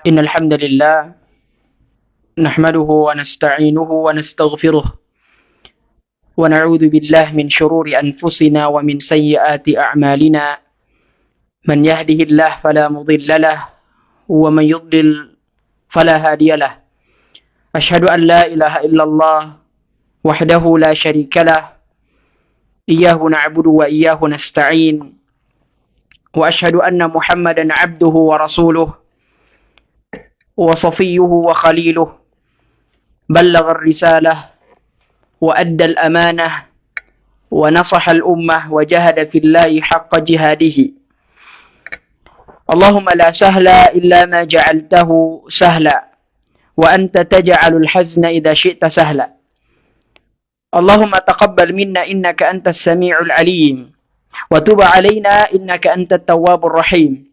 إن الحمد لله نحمده ونستعينه ونستغفره ونعوذ بالله من شرور أنفسنا ومن سيئات أعمالنا من يهده الله فلا مضل له ومن يضلل فلا هادي له أشهد أن لا إله إلا الله وحده لا شريك له إياه نعبد وإياه نستعين وأشهد أن محمدا عبده ورسوله وصفيه وخليله بلغ الرسالة وأدى الأمانة ونصح الأمة وجاهد في الله حق جهاده اللهم لا سهل إلا ما جعلته سهلا وأنت تجعل الحزن إذا شئت سهلا اللهم تقبل منا إنك أنت السميع العليم وتب علينا إنك أنت التواب الرحيم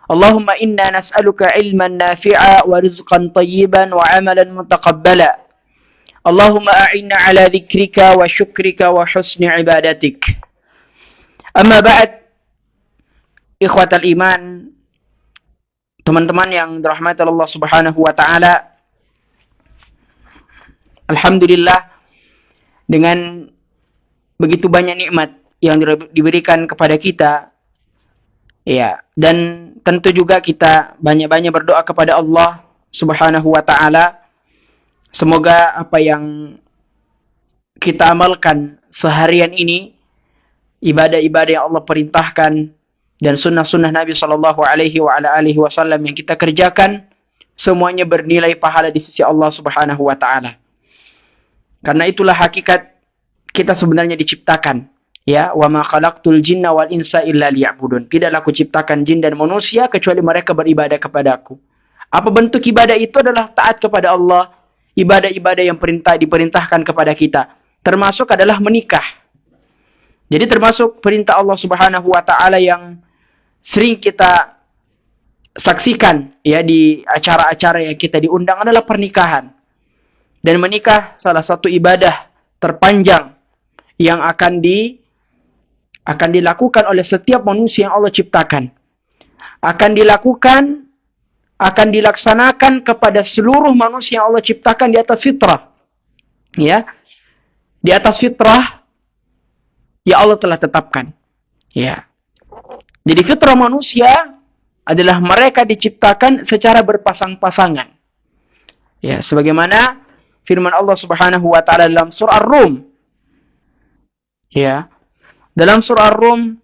اللهم إنا نسألك علما نافعا ورزقا طيبا وعملا متقبلا اللهم أعنا على ذكرك وشكرك وحسن عبادتك أما بعد ikhwatal iman, teman-teman yang dirahmati Allah Subhanahu wa taala. Alhamdulillah dengan begitu banyak nikmat yang diberikan kepada kita. Ya, dan tentu juga kita banyak-banyak berdoa kepada Allah Subhanahu wa taala. Semoga apa yang kita amalkan seharian ini, ibadah-ibadah yang Allah perintahkan dan sunnah-sunnah Nabi sallallahu alaihi wasallam yang kita kerjakan, semuanya bernilai pahala di sisi Allah Subhanahu wa taala. Karena itulah hakikat kita sebenarnya diciptakan. Ya, wa ma khalaqtul jinna wal insa illa liya'budun. Tidaklah aku ciptakan jin dan manusia kecuali mereka beribadah kepadaku. Apa bentuk ibadah itu adalah taat kepada Allah, ibadah-ibadah yang diperintahkan kepada kita. Termasuk adalah menikah. Jadi termasuk perintah Allah Subhanahu wa taala yang sering kita saksikan ya di acara-acara yang kita diundang adalah pernikahan. Dan menikah salah satu ibadah terpanjang yang akan dilakukan oleh setiap manusia yang Allah ciptakan. Akan dilaksanakan kepada seluruh manusia yang Allah ciptakan di atas fitrah. Ya. Di atas fitrah ya Allah telah tetapkan. Ya. Jadi fitrah manusia adalah mereka diciptakan secara berpasang-pasangan. Ya, sebagaimana firman Allah Subhanahu wa taala dalam surah Ar-Rum. Ya. Dalam surah Ar-Rum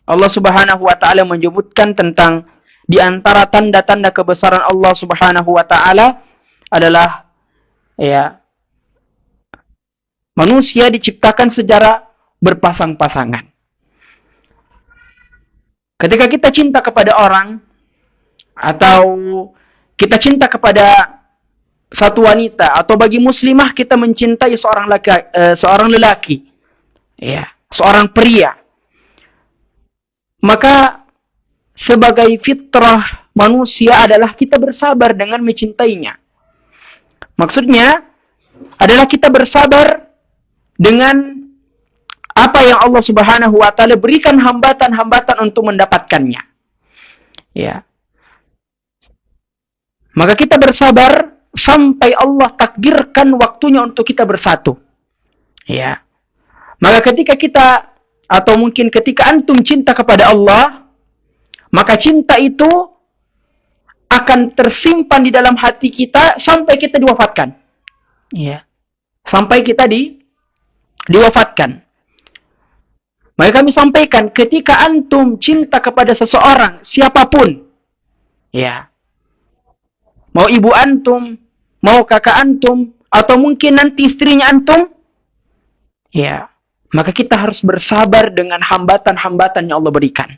Allah Subhanahu wa taala menyebutkan tentang di antara tanda-tanda kebesaran Allah Subhanahu wa taala adalah ya manusia diciptakan secara berpasang-pasangan. Ketika kita cinta kepada orang atau kita cinta kepada satu wanita atau bagi muslimah kita mencintai seorang lelaki, ya, seorang pria, maka sebagai fitrah manusia adalah kita bersabar dengan mencintainya. Maksudnya adalah kita bersabar dengan apa yang Allah Subhanahu wa taala berikan hambatan-hambatan untuk mendapatkannya. Ya. Maka kita bersabar sampai Allah takdirkan waktunya untuk kita bersatu. Ya. Maka ketika kita atau mungkin ketika antum cinta kepada Allah, maka cinta itu akan tersimpan di dalam hati kita sampai kita diwafatkan. Ya. Sampai kita diwafatkan. Maka kami sampaikan, ketika antum cinta kepada seseorang, siapapun, ya, mau ibu antum, mau kakak antum, atau mungkin nanti istrinya antum, ya, maka kita harus bersabar dengan hambatan-hambatan yang Allah berikan.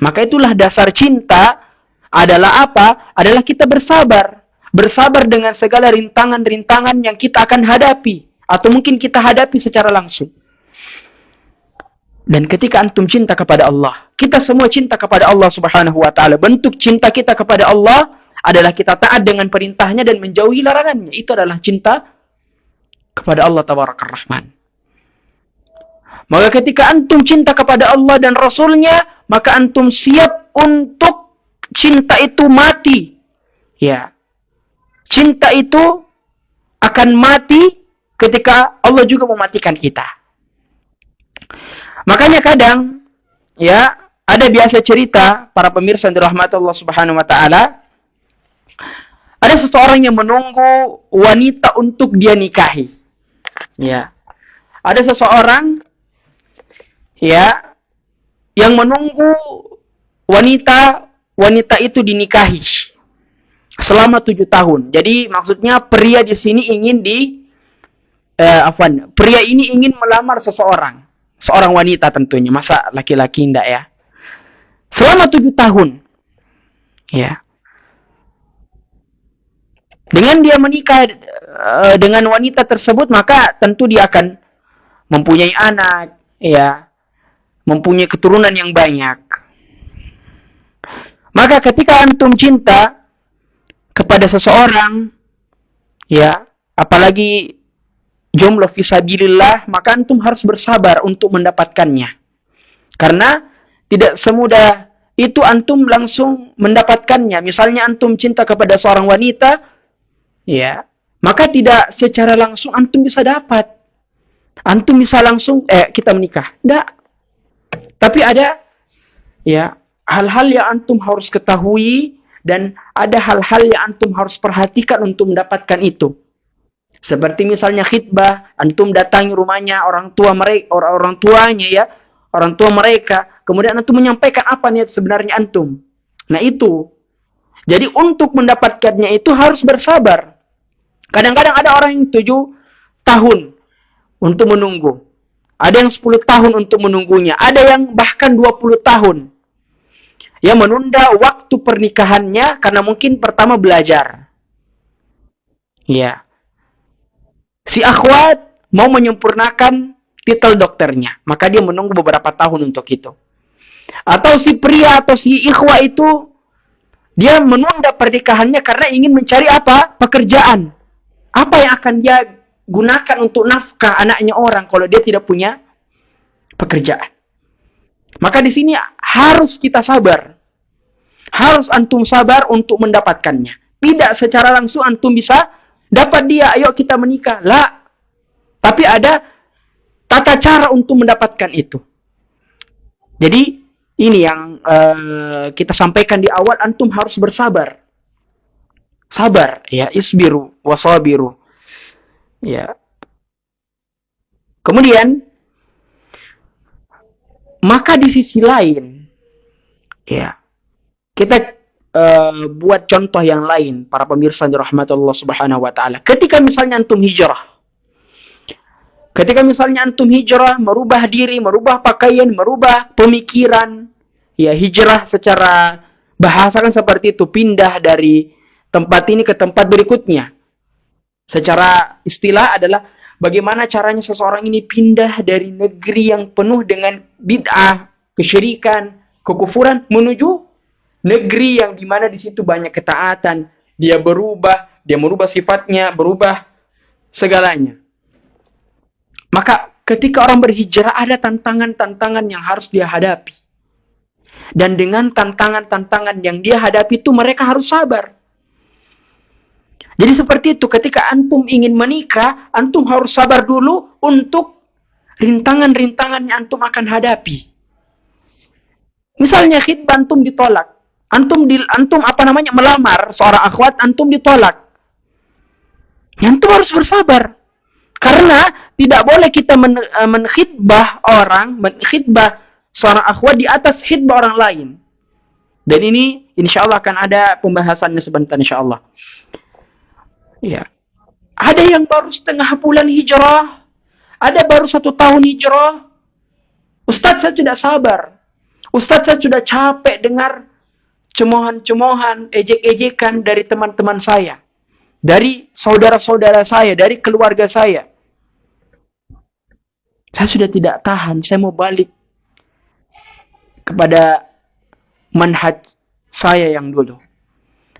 Maka itulah dasar cinta adalah apa? Adalah kita bersabar. Bersabar dengan segala rintangan-rintangan yang kita akan hadapi, atau mungkin kita hadapi secara langsung. Dan ketika antum cinta kepada Allah, kita semua cinta kepada Allah Subhanahu wa taala. Bentuk cinta kita kepada Allah adalah kita taat dengan perintahnya dan menjauhi larangannya. Itu adalah cinta kepada Allah Tabarakar Rahman. Maka ketika antum cinta kepada Allah dan Rasulnya, maka antum siap untuk cinta itu mati. Ya. Cinta itu akan mati ketika Allah juga mematikan kita. Makanya kadang ya ada biasa cerita para pemirsa yang dirahmati Allah Subhanahu wa taala, ada seseorang yang menunggu wanita untuk dia nikahi. Ya. Ada seseorang ya yang menunggu wanita itu dinikahi selama 7 tahun. Jadi maksudnya pria di sini ingin pria ini ingin melamar seseorang, seorang wanita tentunya, masa laki-laki enggak ya? Selama 7 tahun. Ya. Dengan dia menikah dengan wanita tersebut, maka tentu dia akan mempunyai anak, ya, mempunyai keturunan yang banyak. Maka ketika antum cinta kepada seseorang, ya, apalagi jomblo fisabilillah, maka antum harus bersabar untuk mendapatkannya. Karena tidak semudah itu antum langsung mendapatkannya. Misalnya antum cinta kepada seorang wanita, ya, maka tidak secara langsung antum bisa dapat. Antum bisa langsung kita menikah. Tidak. Tapi ada ya hal-hal yang antum harus ketahui dan ada hal-hal yang antum harus perhatikan untuk mendapatkan itu. Seperti misalnya khitbah, antum datangi rumahnya orang tua mereka, orang tuanya ya, orang tua mereka, kemudian antum menyampaikan apa niat sebenarnya antum. Nah itu. Jadi untuk mendapatkannya itu harus bersabar. Kadang-kadang ada orang yang 7 tahun untuk menunggu. Ada yang 10 tahun untuk menunggunya. Ada yang bahkan 20 tahun. Yang menunda waktu pernikahannya karena mungkin pertama belajar. Ya. Si akhwat mau menyempurnakan titel dokternya. Maka dia menunggu beberapa tahun untuk itu. Atau si pria atau si ikhwa itu, dia menunda pernikahannya karena ingin mencari apa? Pekerjaan. Apa yang akan dia gunakan untuk nafkah anaknya orang kalau dia tidak punya pekerjaan. Maka di sini harus kita sabar. Harus antum sabar untuk mendapatkannya. Tidak secara langsung antum bisa dapat dia, ayo kita menikah. Lah. Tapi ada tata cara untuk mendapatkan itu. Jadi ini yang kita sampaikan di awal, antum harus bersabar. Sabar, ya, isbiru wasabiru. Ya. Kemudian maka di sisi lain, ya, kita buat contoh yang lain para pemirsa dirahmati Allah Subhanahu wa taala. Ketika misalnya antum hijrah. Ketika misalnya antum hijrah, merubah diri, merubah pakaian, merubah pemikiran, ya, hijrah secara bahasa kan seperti itu, pindah dari tempat ini ke tempat berikutnya. Secara istilah adalah bagaimana caranya seseorang ini pindah dari negeri yang penuh dengan bid'ah, kesyirikan, kekufuran menuju negeri yang dimana di situ banyak ketaatan. Dia berubah, dia merubah sifatnya, berubah segalanya. Maka ketika orang berhijrah ada tantangan-tantangan yang harus dia hadapi. Dan dengan tantangan-tantangan yang dia hadapi itu mereka harus sabar. Jadi seperti itu, ketika antum ingin menikah, antum harus sabar dulu untuk rintangan-rintangan yang antum akan hadapi. Misalnya khitbah antum ditolak. Antum melamar seorang akhwat, antum ditolak. Antum harus bersabar. Karena tidak boleh kita menkhitbah seorang akhwat di atas khitbah orang lain. Dan ini insyaallah akan ada pembahasannya sebentar insyaallah. Ya. Ada yang baru setengah bulan hijrah, ada baru 1 tahun hijrah. Ustaz, saya tidak sabar. Ustaz, saya sudah capek dengar cemohan-cemohan, ejek-ejekan dari teman-teman saya, dari saudara-saudara saya, dari keluarga saya. Saya sudah tidak tahan, saya mau balik kepada manhaj saya yang dulu.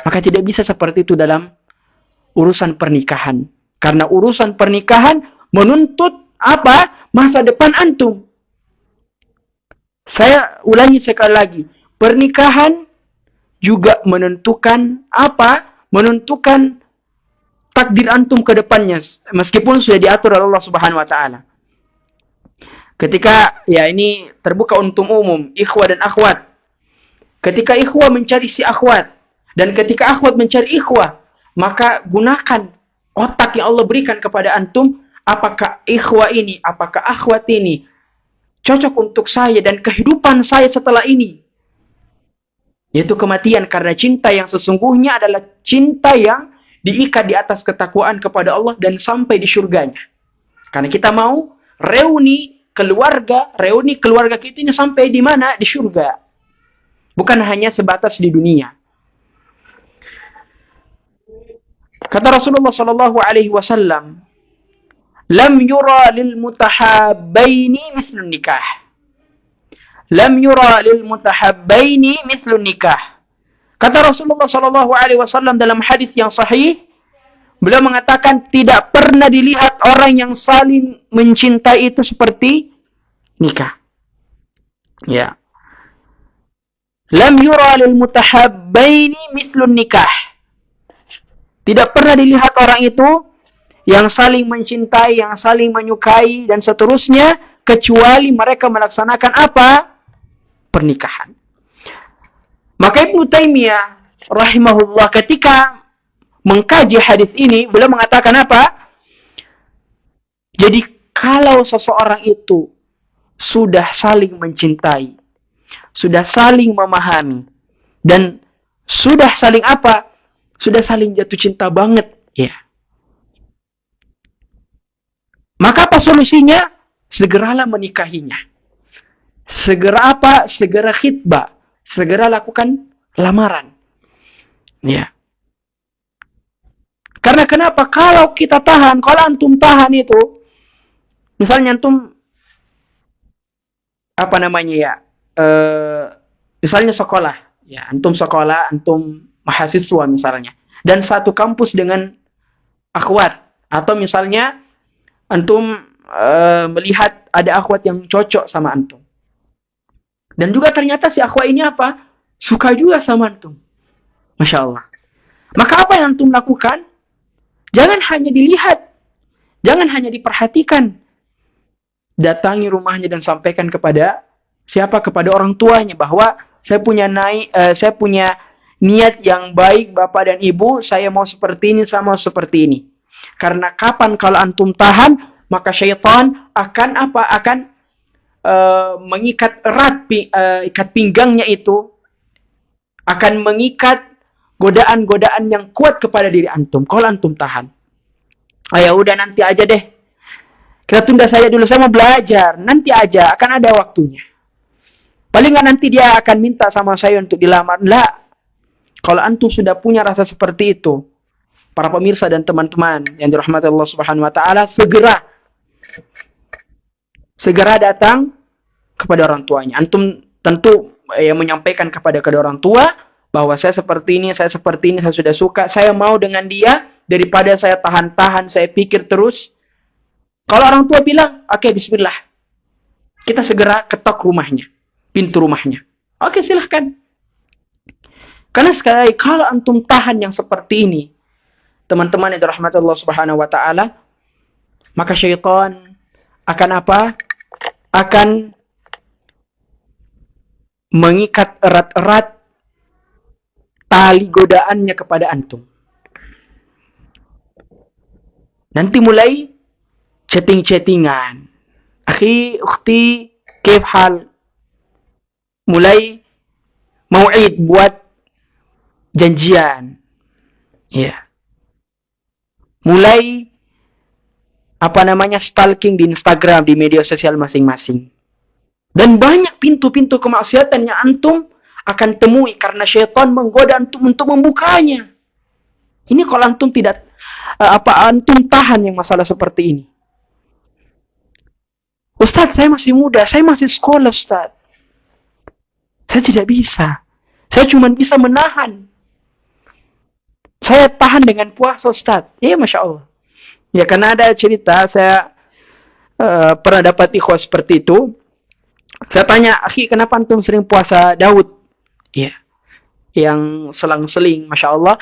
Maka tidak bisa seperti itu dalam urusan pernikahan. Karena urusan pernikahan menuntut apa? Masa depan antum. Saya ulangi sekali lagi. Pernikahan juga menentukan apa? Menentukan takdir antum ke depannya, meskipun sudah diatur oleh Allah Subhanahu wa taala. Ketika ya ini terbuka untuk umum, ikhwah dan akhwat. Ketika ikhwah mencari si akhwat dan ketika akhwat mencari ikhwah, maka gunakan otak yang Allah berikan kepada antum, apakah ikhwah ini, apakah akhwat ini cocok untuk saya dan kehidupan saya setelah ini. Yaitu kematian, karena cinta yang sesungguhnya adalah cinta yang diikat di atas ketakwaan kepada Allah dan sampai di surganya. Karena kita mau reuni keluarga kita ini sampai di mana? Di surga. Bukan hanya sebatas di dunia. Kata Rasulullah sallallahu alaihi wasallam, "Lam yura lil mutahabbaini mislun nikah." Lam yura lil mutahabbaini mislun nikah. Kata Rasulullah sallallahu alaihi wasallam dalam hadis yang sahih, beliau mengatakan tidak pernah dilihat orang yang saling mencintai itu seperti nikah. Ya. Lam yura lil mutahabbaini mislun nikah. Tidak pernah dilihat orang itu yang saling mencintai, yang saling menyukai dan seterusnya kecuali mereka melaksanakan apa? Pernikahan. Maka Ibnu Taimiyah rahimahullah ketika mengkaji hadis ini, beliau mengatakan apa? Jadi kalau seseorang itu sudah saling mencintai, sudah saling memahami, dan sudah saling apa? Sudah saling jatuh cinta banget, ya. Maka apa solusinya? Segeralah menikahinya. Segera apa? Segera khitbah. Segera lakukan lamaran. Ya. Karena kenapa? Kalau kita tahan, kalau antum tahan itu, misalnya antum apa namanya ya? Misalnya sekolah, ya, antum sekolah, antum mahasiswa misalnya, dan satu kampus dengan akhwat, atau misalnya antum melihat ada akhwat yang cocok sama antum. Dan juga ternyata si akhwat ini apa? Suka juga sama antum. Masya Allah. Maka apa yang antum lakukan? Jangan hanya dilihat. Jangan hanya diperhatikan. Datangi rumahnya dan sampaikan kepada siapa? Kepada orang tuanya bahwa saya punya niat yang baik Bapak dan Ibu, saya mau seperti ini, saya mau seperti ini. Karena kapan kalau antum tahan, maka syaitan akan apa? Akan mengikat erat ikat pinggangnya itu, akan mengikat godaan-godaan yang kuat kepada diri antum. Kalau antum tahan, ya udah nanti aja deh, kita tunda saja dulu, saya mau belajar, nanti aja, akan ada waktunya. Paling nggak nanti dia akan minta sama saya untuk dilamar. Lah, kalau antum sudah punya rasa seperti itu, para pemirsa dan teman-teman yang dirahmati Allah Subhanahu wa taala, segera datang kepada orang tuanya. Antum tentu menyampaikan kepada kedua orang tua bahwa saya seperti ini, saya sudah suka, saya mau dengan dia, daripada saya tahan-tahan, saya pikir terus. Kalau orang tua bilang, oke, bismillah, kita segera ketok rumahnya, pintu rumahnya. Oke, silahkan. Karena sekali lagi, kalau antum tahan yang seperti ini, teman-teman yang dirahmati Allah Subhanahu wa taala, maka syaitan akan apa? Akan mengikat erat-erat tali godaannya kepada antum. Nanti mulai chatting-chattingan. Akhi, ukhti, kaif hal? Mulai mau'id, buat janjian. Ya. Mulai stalking di Instagram, di media sosial masing-masing. Dan banyak pintu-pintu kemaksiatan yang antum akan temui karena syaitan menggoda antum untuk membukanya. Ini kalau antum tidak antum tahan yang masalah seperti ini. Ustaz, saya masih muda, saya masih sekolah, Ustaz. Saya tidak bisa. Saya cuma bisa menahan. Saya tahan dengan puasa, Ustaz. Ya, Masya Allah. Ya, karena ada cerita, saya pernah dapat ikhwah seperti itu. Saya tanya, akhi, kenapa antum sering puasa Daud? Ya. yang selang-seling, Masya Allah.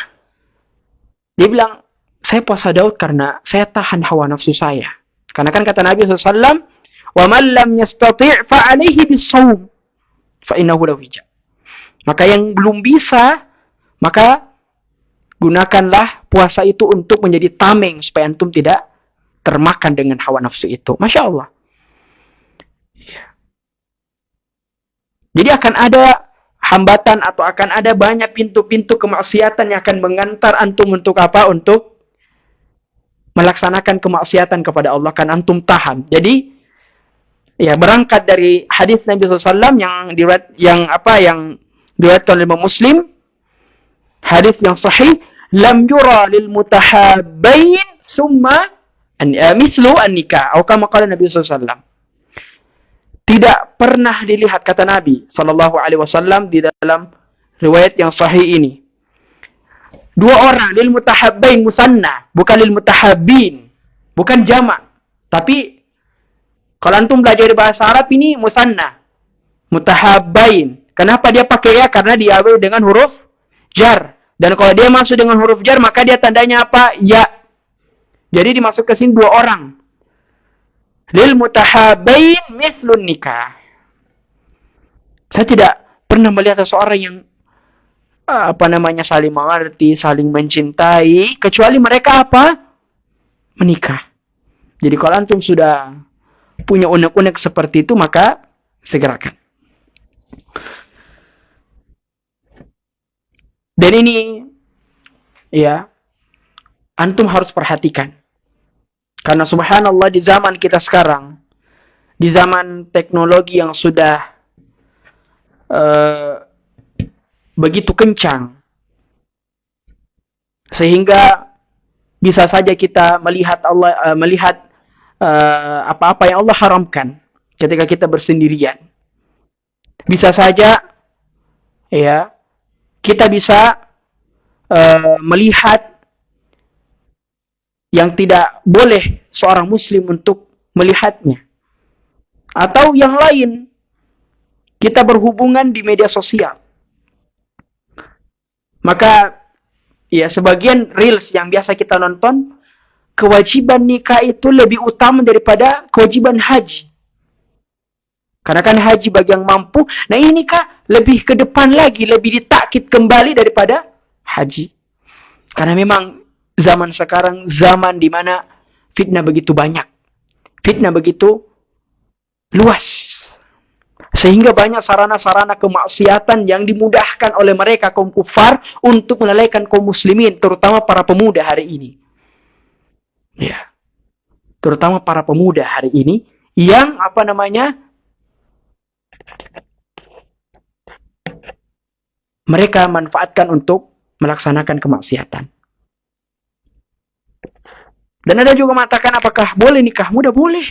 Dia bilang, saya puasa Daud karena saya tahan hawa nafsu saya. Karena kan kata Nabi SAW, وَمَنْ لَمْ يَسْتَطِعْ فَعَلَيْهِ بِالصَّوْمِ فَإِنَّهُ لَهُ وِجَةٌ. Maka yang belum bisa, maka gunakanlah puasa itu untuk menjadi tameng supaya antum tidak termakan dengan hawa nafsu itu. Masya Allah. Jadi akan ada hambatan atau akan ada banyak pintu-pintu kemaksiatan yang akan mengantar antum untuk apa? Untuk melaksanakan kemaksiatan kepada Allah, kan antum tahan. Jadi ya berangkat dari hadis Nabi SAW yang diriwayatkan oleh Imam Muslim, hadis yang sahih, lam yura lil mutahabbain summa mislu an-nikah, atau kama qala Nabi SAW. Tidak pernah dilihat, kata Nabi SAW di dalam riwayat yang sahih ini, dua orang, lil mutahabbain musanna, bukan lil mutahabbin, bukan jamak. Tapi kalau antum belajar bahasa Arab ini musanna, mutahabbain. Kenapa dia pakai ya? Karena diawali dengan huruf jar. Dan kalau dia masuk dengan huruf jar, maka dia tandanya apa? Ya. Jadi dimasuk ke sini dua orang. Lil mutahabbain mithlun nikah. Saya tidak pernah melihat seseorang yang saling mengerti, saling mencintai, kecuali mereka apa? Menikah. Jadi kalau antum sudah punya unek-unek seperti itu, maka segerakan. Dan ini ya, antum harus perhatikan. Karena subhanallah di zaman kita sekarang, di zaman teknologi yang sudah begitu kencang, sehingga bisa saja kita melihat apa-apa yang Allah haramkan ketika kita bersendirian. Bisa saja ya, kita bisa melihat yang tidak boleh seorang muslim untuk melihatnya. Atau yang lain, kita berhubungan di media sosial. Maka ya, sebagian reels yang biasa kita nonton, kewajiban nikah itu lebih utama daripada kewajiban haji. Karena kan haji bagi yang mampu, nah ini nikah lebih ke depan lagi, lebih ditakkid kembali daripada haji. Karena memang zaman sekarang zaman di mana fitnah begitu banyak, fitnah begitu luas, sehingga banyak sarana-sarana kemaksiatan yang dimudahkan oleh mereka kaum kufar untuk melalaikan kaum muslimin, terutama para pemuda hari ini. Ya, terutama para pemuda hari ini yang mereka manfaatkan untuk melaksanakan kemaksiatan. Dan ada juga mengatakan, apakah boleh nikah muda? Boleh.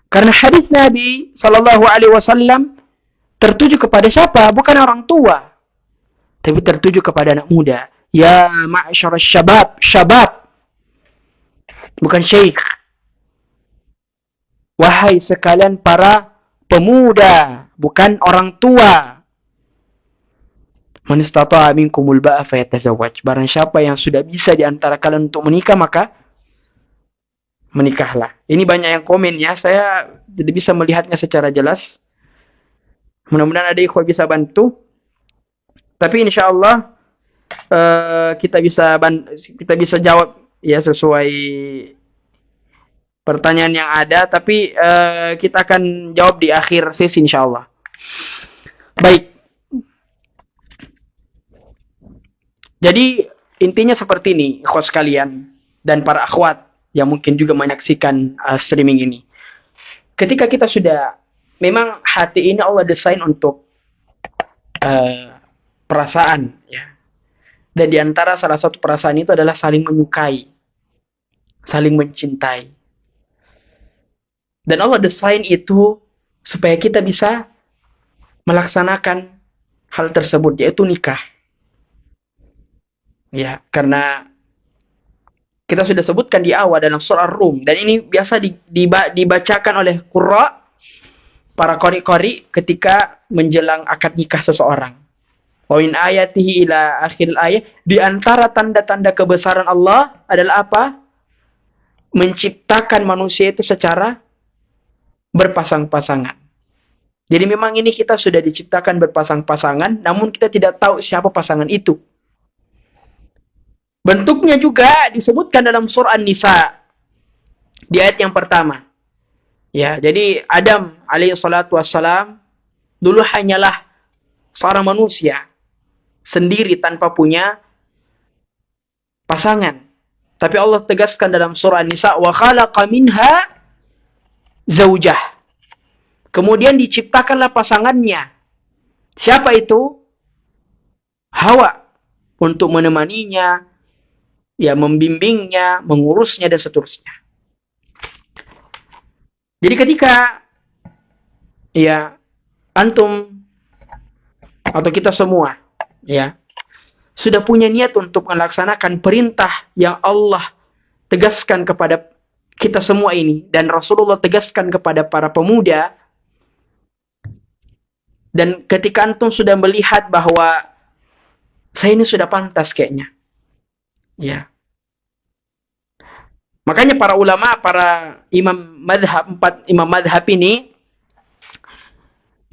Karena hadis Nabi SAW tertuju kepada siapa? Bukan orang tua, tapi tertuju kepada anak muda. Ya ma'asyar syabab, syabab, bukan syekh. Wahai sekalian para pemuda, bukan orang tua. Man istata'a minkumul ba'a fayatazawwaj. Barang siapa yang sudah bisa di antara kalian untuk menikah, maka menikahlah. Ini banyak yang komen ya, saya tidak bisa melihatnya secara jelas. Mudah-mudahan ada ikhwah bisa bantu. Tapi insyaallah kita bisa jawab ya sesuai pertanyaan yang ada, tapi kita akan jawab di akhir sesi insyaallah. Baik. Jadi intinya seperti ini, ikhwah sekalian dan para akhwat yang mungkin juga menyaksikan streaming ini. Ketika kita sudah, memang hati ini Allah desain untuk perasaan, ya. Dan di antara salah satu perasaan itu adalah saling menyukai, saling mencintai. Dan Allah desain itu supaya kita bisa melaksanakan hal tersebut, yaitu nikah. Ya, karena kita sudah sebutkan di awal dalam surah Rum, dan ini biasa dibacakan oleh qurra, para qari-qari ketika menjelang akad nikah seseorang. Wa min ayatihi ila akhir ayat. Di antara tanda-tanda kebesaran Allah adalah apa? Menciptakan manusia itu secara berpasang-pasangan. Jadi memang ini kita sudah diciptakan berpasang-pasangan, namun kita tidak tahu siapa pasangan itu. Bentuknya juga disebutkan dalam surah An-Nisa di ayat yang pertama. Ya, jadi Adam alaihi salatu wassalam dulu hanyalah seorang manusia sendiri tanpa punya pasangan. Tapi Allah tegaskan dalam surah An-Nisa, wa khalaqa minha zaujah. Kemudian diciptakanlah pasangannya. Siapa itu? Hawa. Untuk menemaninya, ya, membimbingnya, mengurusnya, dan seterusnya. Jadi ketika ya antum atau kita semua ya sudah punya niat untuk melaksanakan perintah yang Allah tegaskan kepada kita semua ini, dan Rasulullah tegaskan kepada para pemuda, dan ketika antum sudah melihat bahwa saya ini sudah pantas kayaknya, ya, makanya para ulama, para imam madhab, 4 imam madhab ini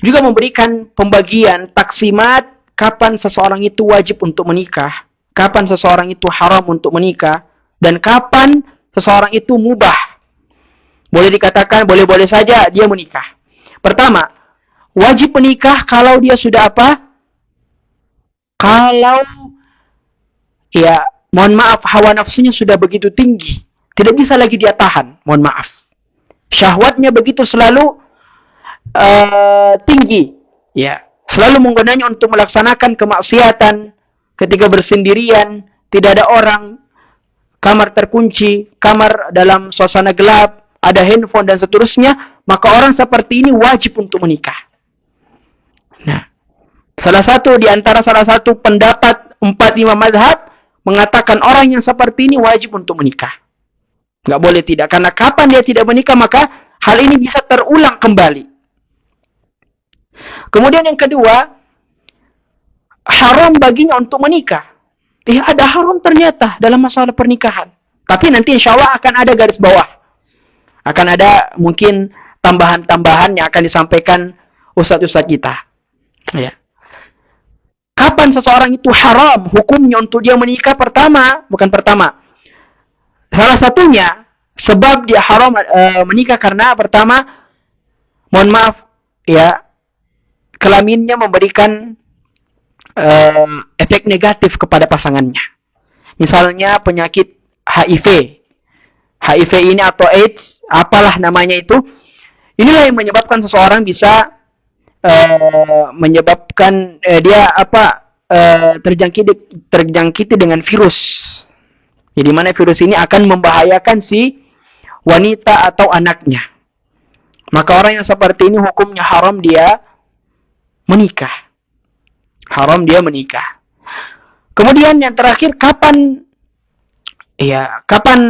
juga memberikan pembagian taksimat kapan seseorang itu wajib untuk menikah, kapan seseorang itu haram untuk menikah, dan kapan seseorang itu mubah. Boleh dikatakan boleh-boleh saja dia menikah. Pertama, wajib menikah kalau dia sudah apa? Kalau ya, mohon maaf, hawa nafsunya sudah begitu tinggi, tidak bisa lagi dia tahan, mohon maaf. Syahwatnya begitu selalu tinggi, ya, selalu menggunanya untuk melaksanakan kemaksiatan. Ketika bersendirian, tidak ada orang, kamar terkunci, kamar dalam suasana gelap, ada handphone dan seterusnya, maka orang seperti ini wajib untuk menikah. Nah, salah satu pendapat 4 imam mazhab mengatakan orang yang seperti ini wajib untuk menikah. Nggak boleh tidak, karena kapan dia tidak menikah maka hal ini bisa terulang kembali. Kemudian yang kedua, haram baginya untuk menikah. Ada haram ternyata dalam masalah pernikahan. Tapi nanti insya Allah akan ada garis bawah. Akan ada mungkin tambahan-tambahan yang akan disampaikan ustadz-ustadz kita. Ya. Kapan seseorang itu haram hukumnya untuk dia menikah? Salah satunya sebab dia haram menikah karena pertama, mohon maaf ya, kelaminnya memberikan efek negatif kepada pasangannya. Misalnya penyakit HIV. HIV ini atau AIDS, apalah namanya itu. Inilah yang menyebabkan seseorang bisa menyebabkan dia terjangkiti dengan virus. Jadi mana virus ini akan membahayakan si wanita atau anaknya. Maka orang yang seperti ini hukumnya haram dia menikah. Haram dia menikah. Kemudian yang terakhir, kapan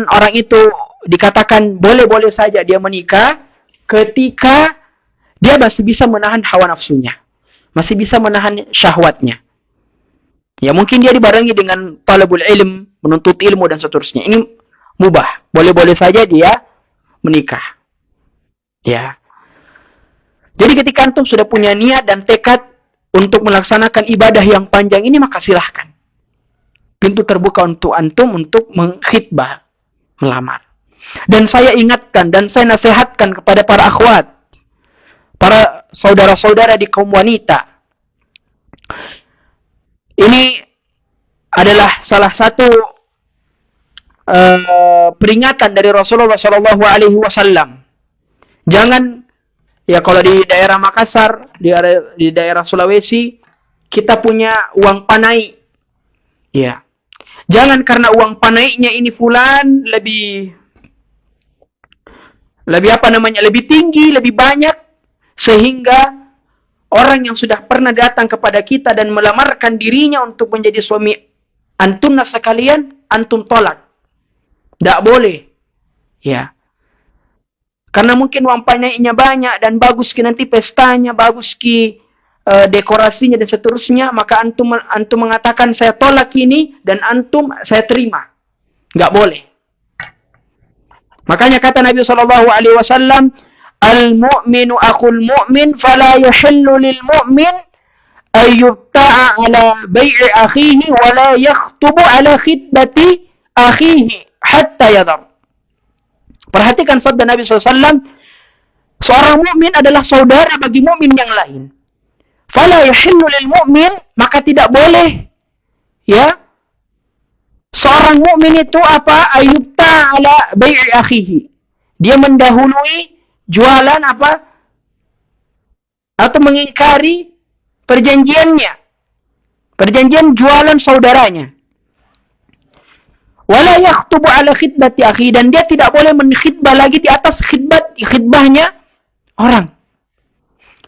orang itu dikatakan boleh-boleh saja dia menikah? Ketika dia masih bisa menahan hawa nafsunya, masih bisa menahan syahwatnya. Ya, mungkin dia dibarengi dengan talabul ilm, menuntut ilmu dan seterusnya. Ini mubah, boleh-boleh saja dia menikah. Ya. Jadi ketika antum sudah punya niat dan tekad untuk melaksanakan ibadah yang panjang ini, maka silahkan. Pintu terbuka untuk antum untuk mengkhitbah, melamar. Dan saya ingatkan dan saya nasihatkan kepada para akhwat, para saudara-saudara di kaum wanita. Ini adalah salah satu peringatan dari Rasulullah SAW. Jangan, ya, kalau di daerah Makassar, di daerah Sulawesi, kita punya uang panai. Ya. Jangan karena uang panainya ini fulan lebih tinggi, lebih banyak, sehingga orang yang sudah pernah datang kepada kita dan melamarkan dirinya untuk menjadi suami antum sekalian, antum tolak. Tidak boleh. Ya. Karena mungkin uang panainya banyak dan bagus ki nanti pestanya, bagus ki dekorasinya dan seterusnya, maka antum mengatakan saya tolak ini dan antum saya terima. Enggak boleh. Makanya kata Nabi sallallahu alaihi wasallam, al-mu'minu akhul mu'min fala yahillu lil mu'min ay yubta'a ala bai'i akhihi wa la yakhtubu ala khitbati akhihi hatta yadhar. Perhatikan sabda Nabi SAW, seorang mukmin adalah saudara bagi mukmin yang lain. Fala yahillu lil mu'min, maka tidak boleh ya seorang mukmin itu apa? Ayyubta ala bai'i akhihi. Dia mendahului jualan apa? Atau mengingkari perjanjiannya. Perjanjian jualan saudaranya. Wala yakhtubu ala khidbati akhi, dan dia tidak boleh menkhidbah lagi di atas khidbahnya orang.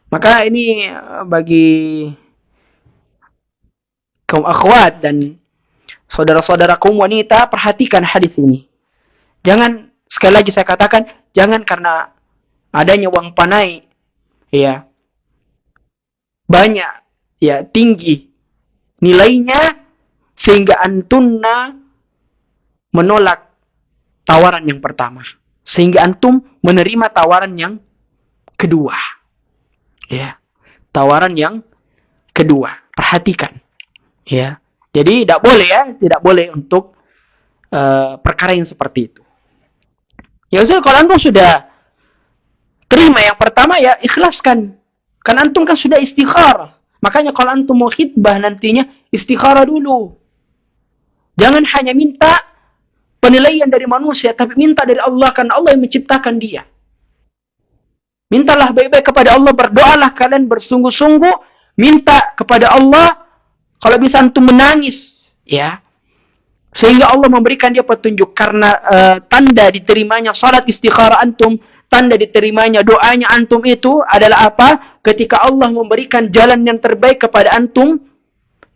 Maka ini bagi kaum akhwat dan saudara-saudara kaum wanita, perhatikan hadis ini. Jangan, sekali lagi saya katakan, jangan karena adanya uang panai ya banyak ya tinggi nilainya sehingga antunna menolak tawaran yang pertama, sehingga antum menerima tawaran yang kedua. Ya, tawaran yang kedua. Perhatikan. Ya. Jadi tidak boleh ya, tidak boleh untuk perkara yang seperti itu. Ya usul, kalau antum sudah terima yang pertama ya ikhlaskan. Kan antum kan sudah istikharah. Makanya kalau antum mau khitbah nantinya istikharah dulu. Jangan hanya minta penilaian dari manusia, tapi minta dari Allah, karena Allah yang menciptakan dia. Mintalah baik-baik kepada Allah, berdoalah kalian bersungguh-sungguh, minta kepada Allah, kalau bisa antum menangis, ya, sehingga Allah memberikan dia petunjuk. Karena tanda diterimanya salat istikharah antum, tanda diterimanya doanya antum itu adalah apa? Ketika Allah memberikan jalan yang terbaik kepada antum,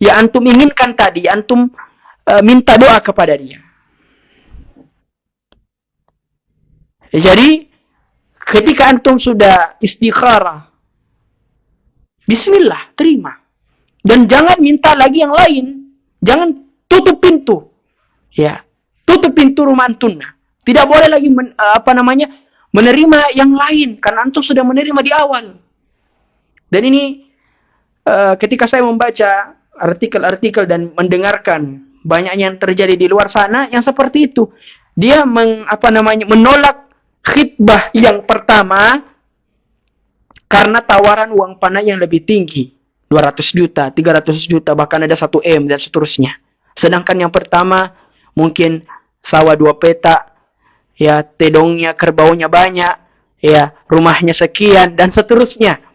ya antum inginkan tadi, antum minta doa kepada dia. Jadi ketika antum sudah istikharah, bismillah, terima. Dan jangan minta lagi yang lain. Jangan tutup pintu. Ya, tutup pintu rumah antum. Tidak boleh lagi menerima yang lain, karena antum sudah menerima di awal. Dan ini ketika saya membaca artikel-artikel dan mendengarkan banyaknya yang terjadi di luar sana yang seperti itu. Dia menolak khitbah yang pertama karena tawaran uang panai yang lebih tinggi, 200 juta, 300 juta, bahkan ada 1 M dan seterusnya. Sedangkan yang pertama mungkin sawah 2 petak, ya tedongnya, kerbaunya banyak, ya rumahnya sekian dan seterusnya.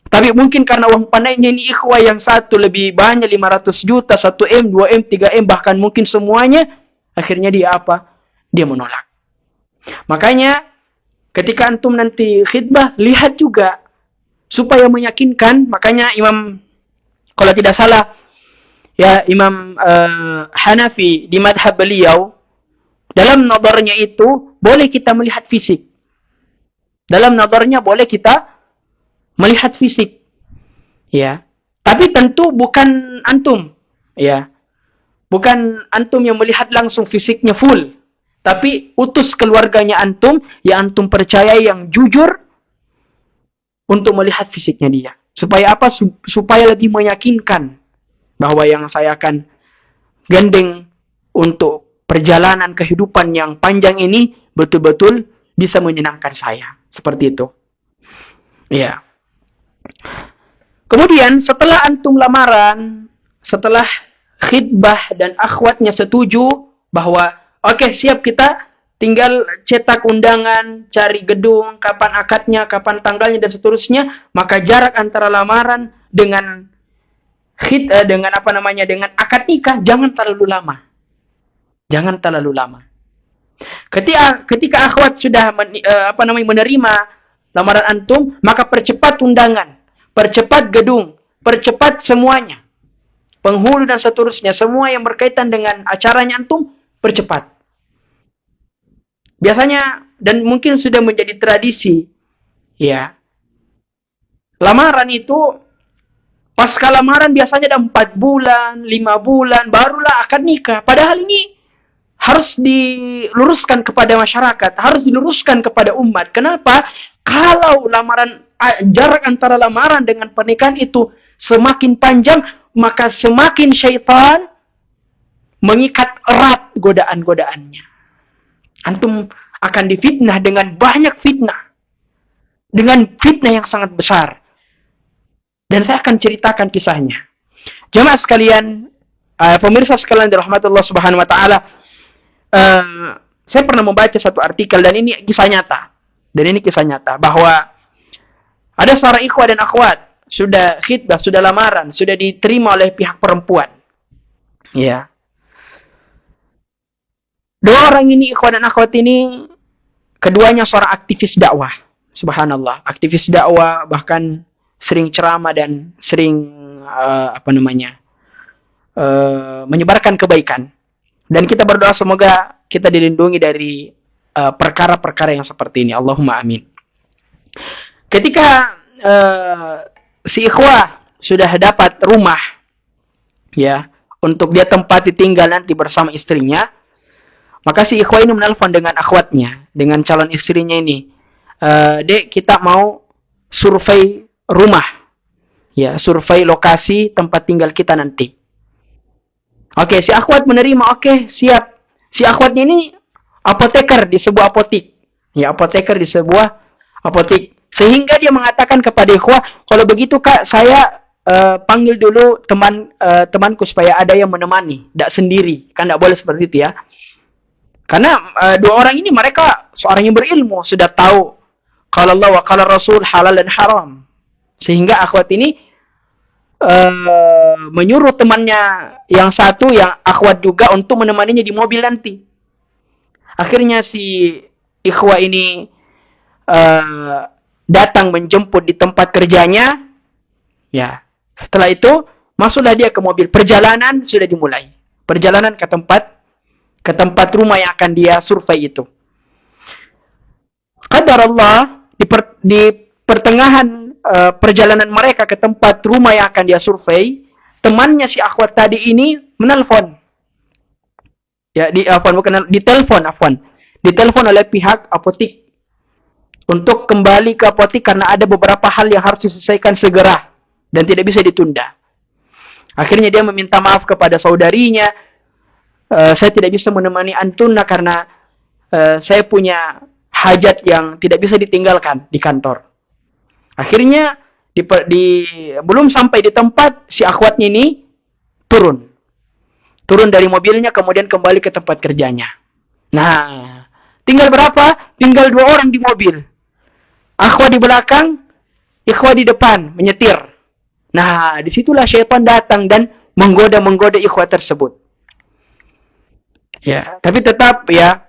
Tapi mungkin karena uang panainya ini ikhwah yang satu lebih banyak, 500 juta, 1 M, 2 M, 3 M, bahkan mungkin semuanya, akhirnya dia apa? Dia menolak. Makanya ketika antum nanti khidbah, lihat juga supaya meyakinkan. Makanya Imam, kalau tidak salah ya, Imam Hanafi di madhab beliau, dalam nadarnya itu boleh kita melihat fisik. Dalam nadarnya boleh kita melihat fisik. Ya. Tapi tentu bukan antum, ya. Bukan antum yang melihat langsung fisiknya full. Tapi utus keluarganya antum, yang antum percaya, yang jujur, untuk melihat fisiknya dia. Supaya apa? Supaya lebih meyakinkan bahwa yang saya akan gandeng untuk perjalanan kehidupan yang panjang ini betul-betul bisa menyenangkan saya. Seperti itu. Ya. Kemudian setelah antum lamaran, setelah khidbah dan akhwatnya setuju bahwa oke, siap, kita tinggal cetak undangan, cari gedung, kapan akadnya, kapan tanggalnya dan seterusnya, maka jarak antara lamaran dengan dengan akad nikah jangan terlalu lama. Jangan terlalu lama. Ketika akhwat sudah menerima lamaran antum, maka percepat undangan, percepat gedung, percepat semuanya. Penghulu dan seterusnya, semua yang berkaitan dengan acaranya antum, percepat. Biasanya, dan mungkin sudah menjadi tradisi, ya, lamaran itu Pasca lamaran biasanya ada 4 bulan, 5 bulan, barulah akan nikah. Padahal ini harus diluruskan kepada masyarakat, harus diluruskan kepada umat. Kenapa? Kalau jarak antara lamaran dengan pernikahan itu semakin panjang, maka semakin syaitan mengikat erat godaan-godaannya. Antum akan difitnah dengan banyak fitnah. Dengan fitnah yang sangat besar. Dan saya akan ceritakan kisahnya. Jemaah sekalian, pemirsa sekalian dirahmati Allah Subhanahu wa taala, saya pernah membaca satu artikel dan ini kisah nyata. Dan ini kisah nyata bahwa ada seorang ikhwah dan akhwat sudah khitbah, sudah lamaran, sudah diterima oleh pihak perempuan. Ya. Dua orang ini, ikhwah dan akhwat ini, keduanya seorang aktivis dakwah. Subhanallah, aktivis dakwah, bahkan sering ceramah dan sering menyebarkan kebaikan. Dan kita berdoa semoga kita dilindungi dari perkara-perkara yang seperti ini. Allahumma amin. Ketika si ikhwah sudah dapat rumah, ya, untuk dia tempati tinggal nanti bersama istrinya, maka si ikhwah ini menelpon dengan akhwatnya, dengan calon istrinya ini. Dek, kita mau survei rumah, ya, survei lokasi tempat tinggal kita nanti. Oke, si akhwat menerima. Oke, siap. Si akhwatnya ini apoteker di sebuah apotik, ya, apoteker di sebuah apotik. Sehingga dia mengatakan kepada ikhwah, kalau begitu kak, saya panggil dulu temanku supaya ada yang menemani, tidak sendiri, kan tidak boleh seperti itu ya. Karena dua orang ini mereka seorang yang berilmu, sudah tahu qala Allah wa qala Rasul halal dan haram. Sehingga akhwat ini menyuruh temannya yang satu, yang akhwat juga, untuk menemaninya di mobil nanti. Akhirnya si ikhwah ini datang menjemput di tempat kerjanya. Ya, setelah itu masuklah dia ke mobil. Perjalanan sudah dimulai. Perjalanan ke tempat rumah yang akan dia survei itu. Qadar Allah, di pertengahan perjalanan mereka ke tempat rumah yang akan dia survei, temannya si akhwat tadi ini menelpon. Ya, ditelepon oleh pihak apotik untuk kembali ke apotik karena ada beberapa hal yang harus diselesaikan segera dan tidak bisa ditunda. Akhirnya dia meminta maaf kepada saudarinya. Saya tidak bisa menemani antuna karena saya punya hajat yang tidak bisa ditinggalkan di kantor. Akhirnya belum sampai di tempat, si akhwatnya ini turun dari mobilnya, kemudian kembali ke tempat kerjanya. Nah, tinggal berapa? Tinggal 2 orang di mobil. Akhwat di belakang, ikhwah di depan menyetir. Nah, disitulah syaitan datang dan menggoda ikhwah tersebut. Ya, tapi tetap ya,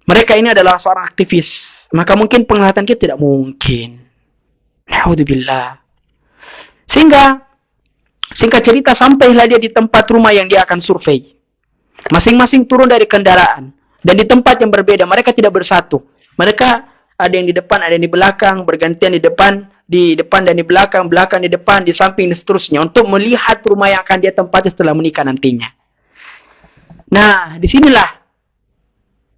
mereka ini adalah seorang aktivis. Maka mungkin penglihatan kita tidak mungkin. Alhamdulillah. Singkat cerita, sampailah dia di tempat rumah yang dia akan survei. Masing-masing turun dari kendaraan. Dan di tempat yang berbeda, mereka tidak bersatu. Mereka ada yang di depan, ada yang di belakang, bergantian di depan dan di belakang di depan, di samping dan seterusnya. Untuk melihat rumah yang akan dia tempati setelah menikah nantinya. Nah, disinilah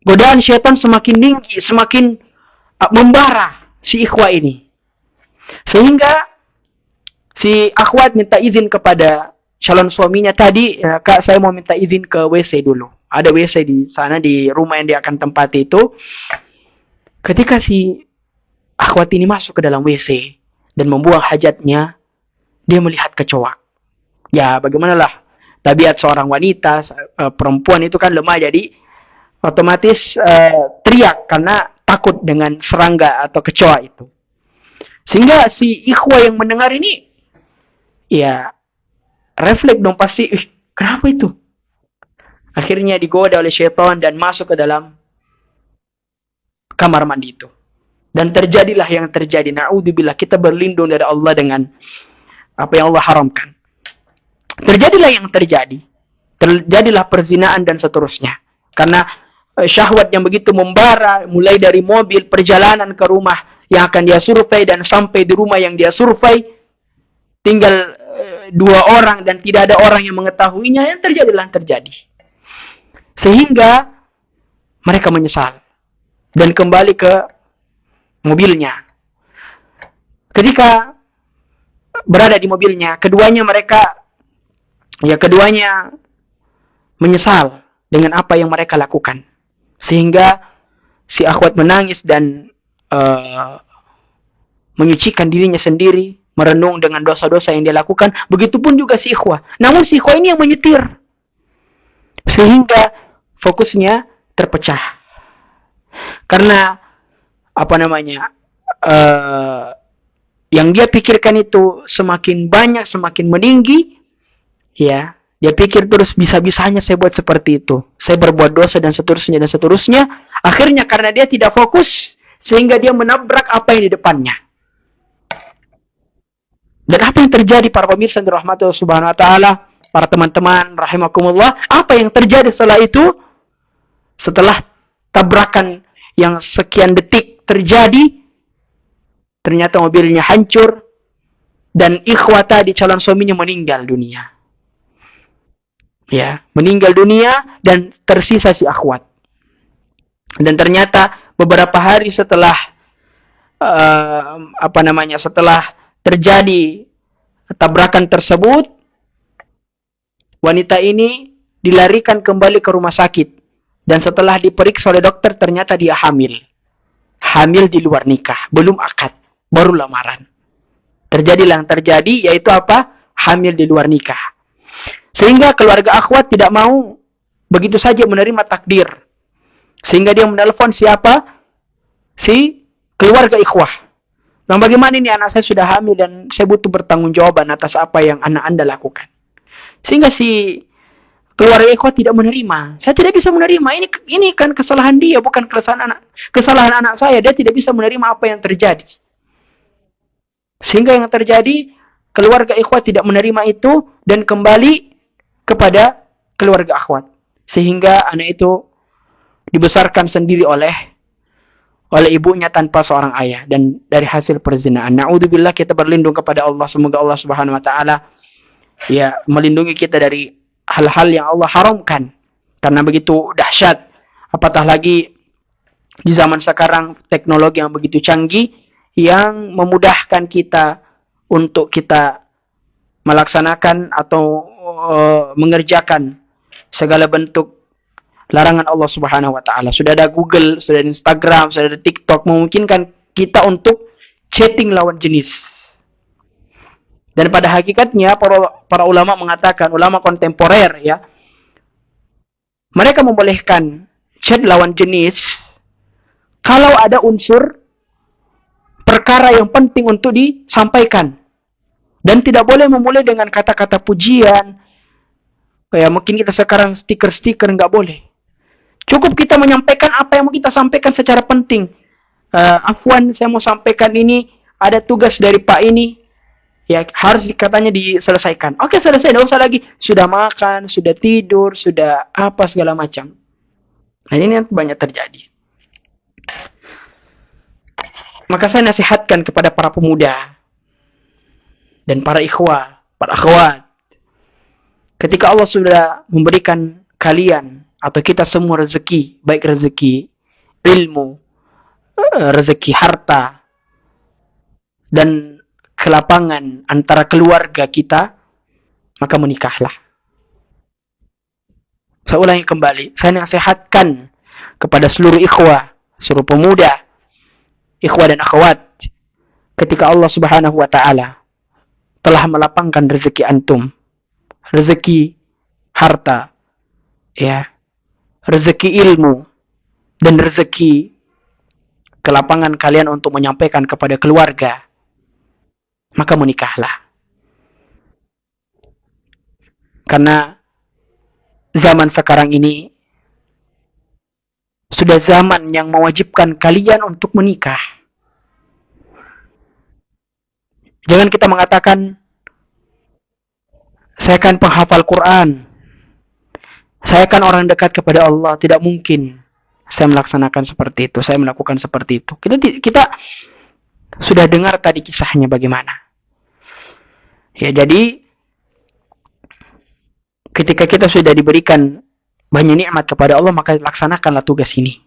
godaan syaitan semakin tinggi, semakin membara si ikhwah ini. Sehingga si akhwat minta izin kepada calon suaminya tadi, ya, kak, saya mau minta izin ke WC dulu. Ada WC di sana di rumah yang dia akan tempati itu. Ketika si akhwat ini masuk ke dalam WC dan membuang hajatnya, dia melihat kecoak. Ya, bagaimanalah tabiat seorang wanita, perempuan itu kan lemah, jadi otomatis teriak karena takut dengan serangga atau kecoa itu. Sehingga si ikhwah yang mendengar ini, ya, refleks dong pasti, kenapa itu? Akhirnya digoda oleh syaitan dan masuk ke dalam kamar mandi itu. Dan terjadilah yang terjadi. Na'udzubillah, kita berlindung dari Allah dengan apa yang Allah haramkan. Terjadilah yang terjadi. Terjadilah perzinaan dan seterusnya. Karena syahwat yang begitu membara, mulai dari mobil, perjalanan ke rumah yang akan dia survei, dan sampai di rumah yang dia survei, tinggal dua orang dan tidak ada orang yang mengetahuinya, yang terjadi. Sehingga mereka menyesal dan kembali ke mobilnya. Ketika berada di mobilnya, keduanya menyesal dengan apa yang mereka lakukan. Sehingga si akhwat menangis dan menyucikan dirinya sendiri, merenung dengan dosa-dosa yang dia lakukan. Begitupun juga si ikhwah. Namun si ikhwah ini yang menyetir. Sehingga fokusnya terpecah. Karena yang dia pikirkan itu semakin banyak, semakin meninggi, ya, dia pikir terus bisa-bisanya saya buat seperti itu. Saya berbuat dosa dan seterusnya. Akhirnya karena dia tidak fokus, sehingga dia menabrak apa yang di depannya. Dan apa yang terjadi para pemirsa yang dirahmati Allah Subhanahu wa taala, para teman-teman rahimakumullah, apa yang terjadi setelah itu? Setelah tabrakan yang sekian detik terjadi, ternyata mobilnya hancur dan ikhwah tadi, calon suaminya, meninggal dunia. Ya, meninggal dunia dan tersisa si akhwat. Dan ternyata beberapa hari setelah setelah terjadi tabrakan tersebut, wanita ini dilarikan kembali ke rumah sakit. Dan setelah diperiksa oleh dokter, ternyata dia hamil. Hamil di luar nikah, belum akad, baru lamaran. Terjadilah yang terjadi, yaitu apa? Hamil di luar nikah. Sehingga keluarga akhwat tidak mau begitu saja menerima takdir. Sehingga dia menelpon siapa? Si keluarga ikhwah. Nah, bagaimana ini, anak saya sudah hamil dan saya butuh bertanggungjawaban atas apa yang anak Anda lakukan. Sehingga si keluarga ikhwah tidak menerima. Saya tidak bisa menerima. Ini kan kesalahan dia, bukan kesalahan anak saya. Dia tidak bisa menerima apa yang terjadi. Sehingga yang terjadi, keluarga ikhwah tidak menerima itu dan kembali kepada keluarga akhwat. Sehingga anak itu dibesarkan sendiri oleh ibunya tanpa seorang ayah dan dari hasil perzinahan. Na'udzubillah, kita berlindung kepada Allah. Semoga Allah Subhanahu wa taala ya melindungi kita dari hal-hal yang Allah haramkan. Karena begitu dahsyat. Apatah lagi di zaman sekarang teknologi yang begitu canggih yang memudahkan kita untuk kita melaksanakan atau mengerjakan segala bentuk larangan Allah Subhanahu wa taala. Sudah ada Google, sudah ada Instagram, sudah ada TikTok, memungkinkan kita untuk chatting lawan jenis. Dan pada hakikatnya para ulama mengatakan, ulama kontemporer ya, mereka membolehkan chat lawan jenis kalau ada unsur perkara yang penting untuk disampaikan. Dan tidak boleh memulai dengan kata-kata pujian. Ya, mungkin kita sekarang stiker-stiker, nggak boleh. Cukup kita menyampaikan apa yang mau kita sampaikan secara penting. Afwan, saya mau sampaikan ini, ada tugas dari Pak ini. Ya, harus katanya diselesaikan. Oke, selesai, tidak usah lagi. Sudah makan, sudah tidur, sudah apa segala macam. Nah, ini yang banyak terjadi. Maka saya nasihatkan kepada para pemuda dan para ikhwah, para akhwat. Ketika Allah sudah memberikan kalian atau kita semua rezeki, baik rezeki ilmu, rezeki harta, dan kelapangan antara keluarga kita, maka menikahlah. Saya ulangi kembali, saya nasihatkan kepada seluruh ikhwah, seluruh pemuda, ikhwah dan akhwat, ketika Allah Subhanahu wa taala telah melapangkan rezeki antum, rezeki harta, ya, rezeki ilmu, dan rezeki kelapangan kalian untuk menyampaikan kepada keluarga, maka menikahlah. Karena zaman sekarang ini sudah zaman yang mewajibkan kalian untuk menikah. Jangan kita mengatakan, saya kan penghafal Quran, saya kan orang dekat kepada Allah, tidak mungkin saya melaksanakan seperti itu, saya melakukan seperti itu. Kita sudah dengar tadi kisahnya bagaimana. Ya, jadi ketika kita sudah diberikan banyak nikmat kepada Allah, maka laksanakanlah tugas ini.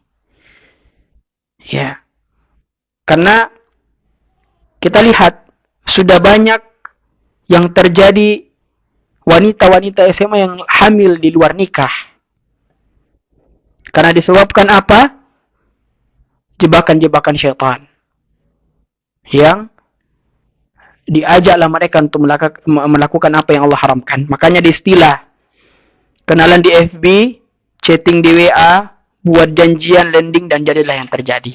Ya. Karena kita lihat sudah banyak yang terjadi wanita-wanita SMA yang hamil di luar nikah. Karena disebabkan apa? Jebakan-jebakan syaitan. Yang diajaklah mereka untuk melakukan apa yang Allah haramkan. Makanya di istilah kenalan di FB, chatting di WA, buat janjian, landing, dan jadilah yang terjadi.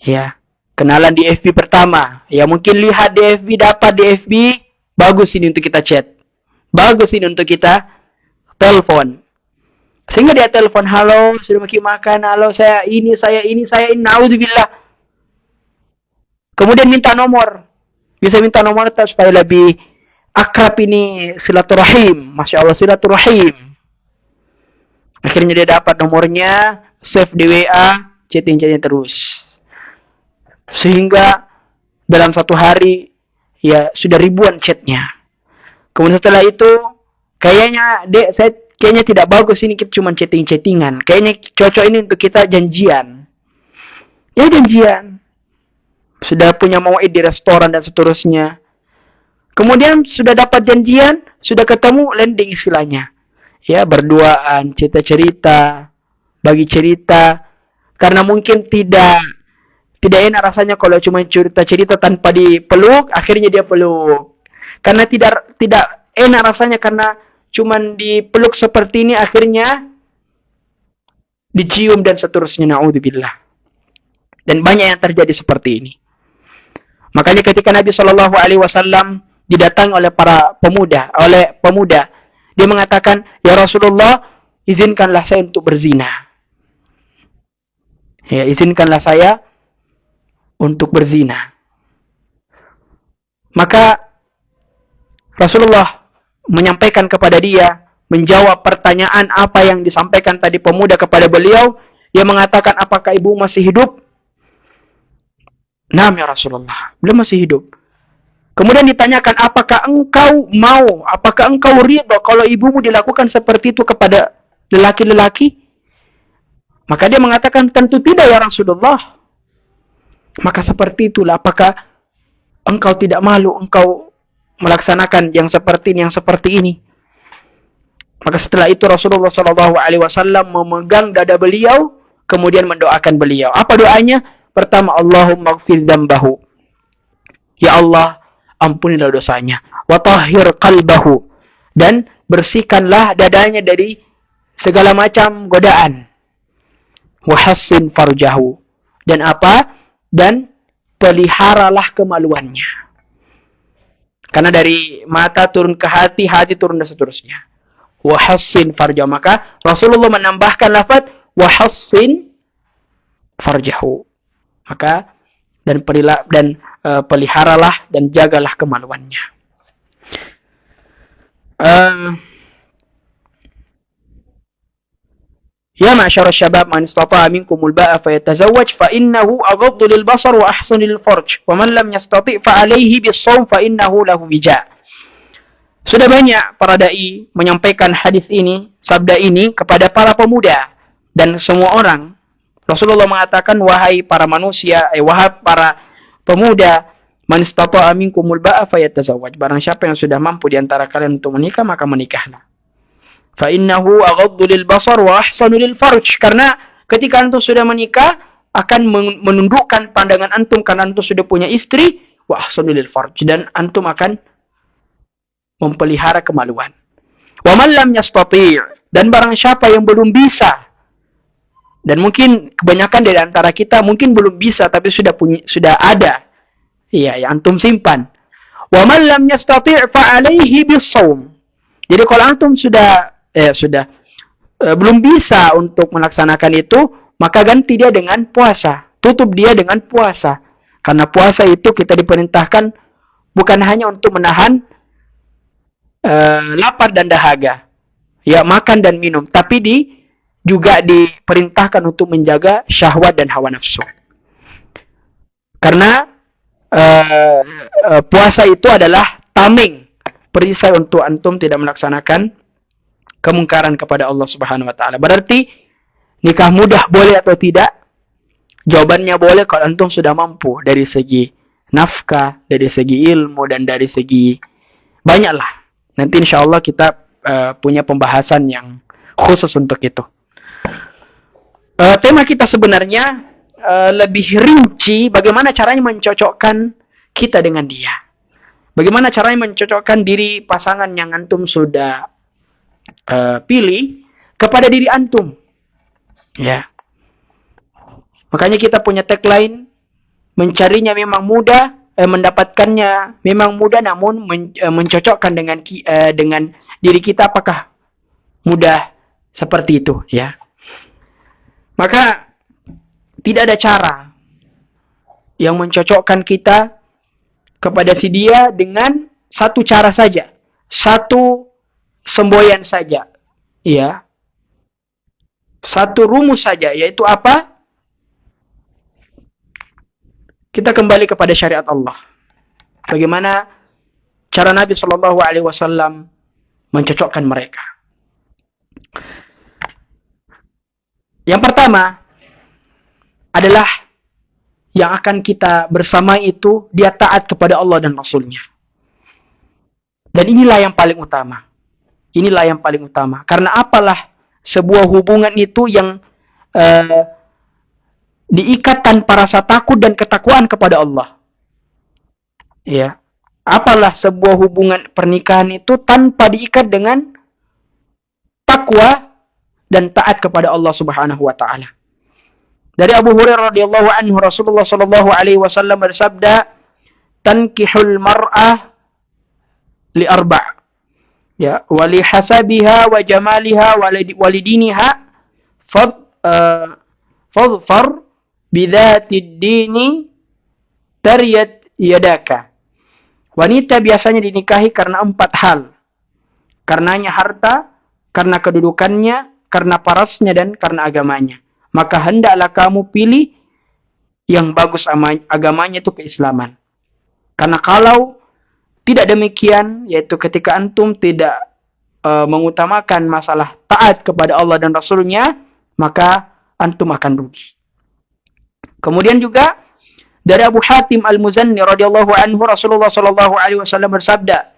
Ya, kenalan di FB pertama. Ya, mungkin lihat di FB, dapat di FB, bagus ini untuk kita chat. Bagus ini untuk kita telepon. Sehingga dia telepon, halo, sudah makan, halo, saya ini, naudzubillah. Kemudian minta nomor. Bisa minta nomor supaya lebih akrab ini silaturahim. Masya Allah, silaturahim. Akhirnya dia dapat nomornya, save di WA, chatting-chatting terus. Sehingga dalam satu hari, ya sudah ribuan chatnya. Kemudian setelah itu, kayaknya tidak bagus ini, kita cuma chatting-chattingan. Kayaknya cocok ini untuk kita janjian. Ya janjian. Sudah punya mau'id di restoran dan seterusnya. Kemudian sudah dapat janjian, sudah ketemu, landing istilahnya. Ya, berduaan, cerita-cerita, bagi cerita. Karena mungkin tidak enak rasanya kalau cuma cerita-cerita tanpa dipeluk, akhirnya dia peluk. Karena tidak enak rasanya karena cuma dipeluk seperti ini, akhirnya dicium dan seterusnya. Na'udzubillah. Dan banyak yang terjadi seperti ini. Makanya ketika Nabi SAW didatangi oleh pemuda, dia mengatakan, ya Rasulullah, izinkanlah saya untuk berzina. Ya, izinkanlah saya untuk berzina. Maka Rasulullah menyampaikan kepada dia, menjawab pertanyaan apa yang disampaikan tadi pemuda kepada beliau. Dia mengatakan, apakah ibu masih hidup? Naam ya Rasulullah, beliau masih hidup. Kemudian ditanyakan, apakah engkau ridha kalau ibumu dilakukan seperti itu kepada lelaki-lelaki? Maka dia mengatakan, tentu tidak ya Rasulullah. Maka seperti itulah, apakah engkau tidak malu engkau melaksanakan yang seperti ini? Maka setelah itu Rasulullah SAW memegang dada beliau, kemudian mendoakan beliau. Apa doanya? Pertama, Allahumma gfir dzambahu. Ya Allah, ampunilah dosanya. Wa tahhir qalbahu. Dan bersihkanlah dadanya dari segala macam godaan. Wa hassin farjahu. Dan apa? Dan peliharalah kemaluannya. Karena dari mata turun ke hati, hati turun dan seterusnya. Wa hassin farjahu. Maka Rasulullah menambahkan lafaz wa hassin farjahu. Maka peliharalah dan jagalah kemaluannya. Ya ma'syar syabab, man istata'a minkumul ba'a fayatazawwaj fa innahu aghaddu lil basar wa ahsanu lil farj. Wa man lam yastati' fa alayhi bis-shawm fa innahu lahu wija'. Sudah banyak para dai menyampaikan hadis ini, sabda ini kepada para pemuda dan semua orang. Rasulullah mengatakan, wahai para manusia, wahai para pemuda, man istata'a minkumul ba'a fayatazawwaj. Barang siapa yang sudah mampu di antara kalian untuk menikah, maka menikahlah. Fa innahu aghaddu lil basar wa ahsanu lil farj. Karena ketika antum sudah menikah, akan menundukkan pandangan antum karena antum sudah punya istri, wa ahsanu lil farj, dan antum akan memelihara kemaluan. Wa man lam yastati', dan barang siapa yang belum bisa, dan mungkin kebanyakan dari antara kita mungkin belum bisa tapi sudah ada. Iya, yang antum simpan. Wa man lam yastati' fa alaihi bis-shaum. Jadi kalau antum belum bisa untuk melaksanakan itu, maka ganti dia dengan puasa. Tutup dia dengan puasa. Karena puasa itu kita diperintahkan bukan hanya untuk menahan lapar dan dahaga. Ya, makan dan minum, tapi juga diperintahkan untuk menjaga syahwat dan hawa nafsu. Karena puasa itu adalah tameng, perisai untuk antum tidak melaksanakan kemungkaran kepada Allah Subhanahu wa taala. Berarti nikah mudah boleh atau tidak? Jawabannya boleh kalau antum sudah mampu dari segi nafkah, dari segi ilmu, dan dari segi banyaklah. Nanti insyaallah kita punya pembahasan yang khusus untuk itu. Tema kita sebenarnya lebih rinci bagaimana caranya mencocokkan kita dengan dia. Bagaimana caranya mencocokkan diri pasangan yang antum sudah pilih kepada diri antum. Ya. Makanya kita punya tagline, mencarinya memang mudah, mendapatkannya memang mudah, namun mencocokkan dengan diri kita apakah mudah seperti itu, ya. Maka tidak ada cara yang mencocokkan kita kepada si dia dengan satu cara saja, satu semboyan saja, ya. Satu rumus saja, yaitu apa? Kita kembali kepada syariat Allah. Bagaimana cara Nabi Shallallahu Alaihi Wasallam mencocokkan mereka? Yang pertama adalah yang akan kita bersamai itu dia taat kepada Allah dan Rasulnya. Dan inilah yang paling utama. Inilah yang paling utama. Karena apalah sebuah hubungan itu yang diikat tanpa rasa takut dan ketakwaan kepada Allah. Ya. Apalah sebuah hubungan pernikahan itu tanpa diikat dengan takwa dan taat kepada Allah Subhanahu wa taala. Dari Abu Hurairah radhiyallahu anhu, Rasulullah sallallahu alaihi wasallam bersabda, "Tankihul mar'ah li arba'." Ya, wa li hasabiha wa jamaliha wa li diniha fadfar bidzatid dini tariyat yadaka. Wanita biasanya dinikahi karena 4 hal. Karenanya harta, karena kedudukannya, karena parasnya, dan karena agamanya. Maka hendaklah kamu pilih yang bagus agamanya itu keislaman. Karena kalau tidak demikian, yaitu ketika antum tidak mengutamakan masalah taat kepada Allah dan Rasulnya, maka antum akan rugi. Kemudian juga dari Abu Hatim Al-Muzanni radhiyallahu anhu, Rasulullah sallallahu alaihi wasallam bersabda,